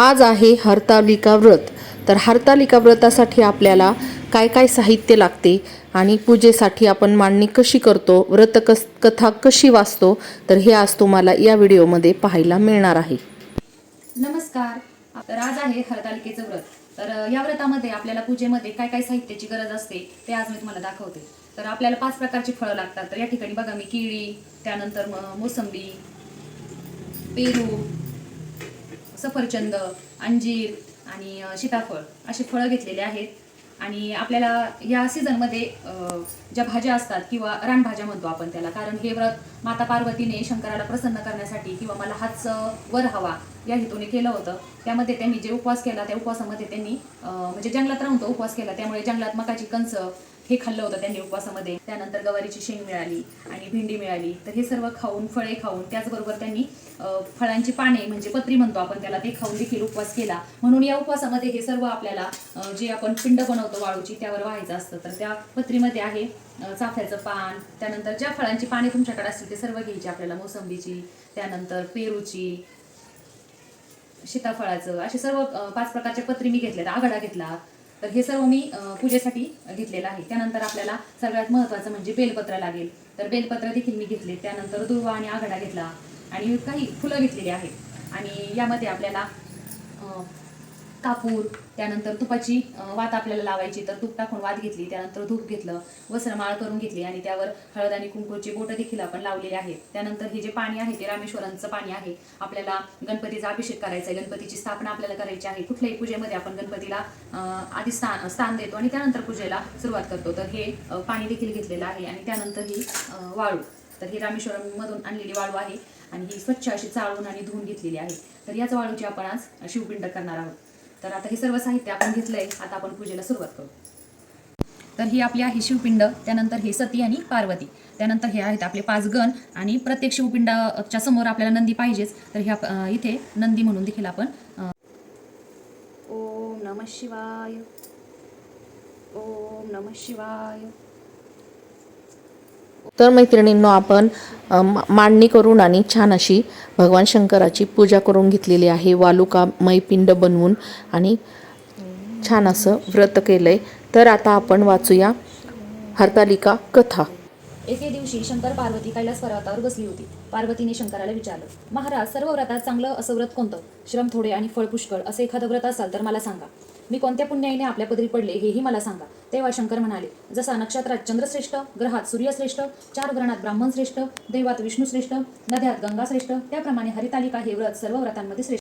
आज आहे हरतालिका व्रत. तर हरतालिका व्रतासाठी आपल्याला काय काय साहित्य लागते आणि पूजेसाठी आपण मांडणी कशी करतो, कथा कशी वाचतो, तर हे आज तुम्हाला या व्हिडिओमध्ये पाहायला मिळणार आहे. नमस्कार. तर आज आहे हरतालिकेचं व्रत. तर या व्रतामध्ये आपल्याला पूजेमध्ये काय काय साहित्याची गरज असते ते आज मी तुम्हाला दाखवते. तर आपल्याला 5 प्रकारची फळं लागतात. तर या ठिकाणी बघा मी केळी, त्यानंतर मोसंबी, पेरू, सफरचंद, अंजीर आणि सीताफळ अशी फळं घेतलेली आहेत. आणि आपल्याला या सीझनमध्ये ज्या भाज्या असतात किंवा रानभाज्या म्हणतो आपण त्याला, कारण हे व्रत माता पार्वतीने शंकराला प्रसन्न करण्यासाठी किंवा मला हाच वर हवा या हेतूने केलं होतं. त्यामध्ये त्यांनी जे उपवास केला त्या उपवासामध्ये त्यांनी म्हणजे जंगलात राहून तो उपवास केला, त्यामुळे जंगलात मकाची कणस हे खाल्लं होतं त्यांनी उपवासामध्ये. त्यानंतर गवारीची शेंग मिळाली आणि भेंडी मिळाली. तर हे सर्व खाऊन, फळे खाऊन, त्याचबरोबर त्यांनी फळांची पाने म्हणजे पत्री म्हणतो आपण त्याला, ते खाऊन देखील उपवास केला. म्हणून या उपवासामध्ये हे सर्व आपल्याला जे आपण पिंड बनवतो वाळूची त्यावर व्हायचं असतं. तर त्या पत्रीमध्ये आहे चाफ्याचं पान, त्यानंतर ज्या फळांची पाने तुमच्याकडे असतील ते सर्व घ्यायची आपल्याला, मोसंबीची, त्यानंतर पेरूची, सीताफळाचं, असे सर्व 5 प्रकारच्या पत्री मी घेतल्या. आघाडा घेतला. तर हे सर्व मी पूजेसाठी घेतलेलं आहे. त्यानंतर आपल्याला सगळ्यात महत्त्वाचं म्हणजे बेलपत्र लागेल. तर बेलपत्र देखील मी घेतले. त्यानंतर दुर्वा आणि आघाडा घेतला आणि काही फुलं घेतलेली आहेत. आणि यामध्ये आपल्याला कापूर, त्यानंतर तुपाची वात आपल्याला लावायची, तर तूप टाकून वात घेतली. त्यानंतर धूप घेतलं, वस्त्रमाळ करून घेतली आणि त्यावर हळद आणि कुंकूची बोटं देखील आपण लावलेली आहेत. त्यानंतर हे जे पाणी आहे ते रामेश्वरांचं पाणी आहे. आपल्याला गणपतीचा अभिषेक करायचा आहे, गणपतीची स्थापना आपल्याला करायची आहे. कुठल्याही पूजेमध्ये आपण गणपतीला आधी स्थान देतो आणि त्यानंतर पूजेला सुरुवात करतो. तर हे पाणी देखील घेतलेलं आहे. आणि त्यानंतर ही वाळू, तर ही रामेश्वरमधून आणलेली वाळू आहे आणि ही स्वच्छ अशी चाळून आणि धुवून घेतलेली आहे. तर याच वाळूची आपण आज शिवपिंड करणार आहोत. तर आता हे सर्व साहित्य आपण घेतलंय. आता आपण पूजेला सुरुवात करू. तर ही आपली आहे शिवपिंड, त्यानंतर हे सती आणि पार्वती, त्यानंतर हे आहेत आपले 5 गण आणि प्रत्येक शिवपिंडाच्या समोर आपल्याला नंदी पाहिजेच. तर ह्या इथे नंदी म्हणून देखील आपण ओम नमः शिवाय, ओम नमः शिवाय. तर मैत्रिणींनो, आपण मांडणी करून आणि छान अशी भगवान शंकराची पूजा करून घेतलेली आहे. वालुकामय पिंड बनवून आणि छान असं व्रत केलंय. तर आता आपण वाचूया हरतालिका कथा. एके दिवशी शंकर पार्वती कैलास पर्वतावर बसली होती. पार्वतीने शंकराला विचारलं, महाराज, सर्व व्रतात चांगलं असं व्रत कोणतं? श्रम थोडे आणि फळ पुष्कळ असं एखादं व्रत असाल तर मला सांगा. मी कोणत्या पुण्याईने आपल्या पदरी पडले हेही मला सांगा. तेव्हा शंकर म्हणाले, जसा नक्षत्रात चंद्रश्रेष्ठ, ग्रहात सूर्यश्रेष्ठ, 4 गणात ब्राह्मण श्रेष्ठ, दैवात विष्णू श्रेष्ठ, नद्यात गंगा श्रेष्ठ, त्याप्रमाणे हरितालिका हे व्रत सर्व व्रतांमध्ये श्रेष्ठ.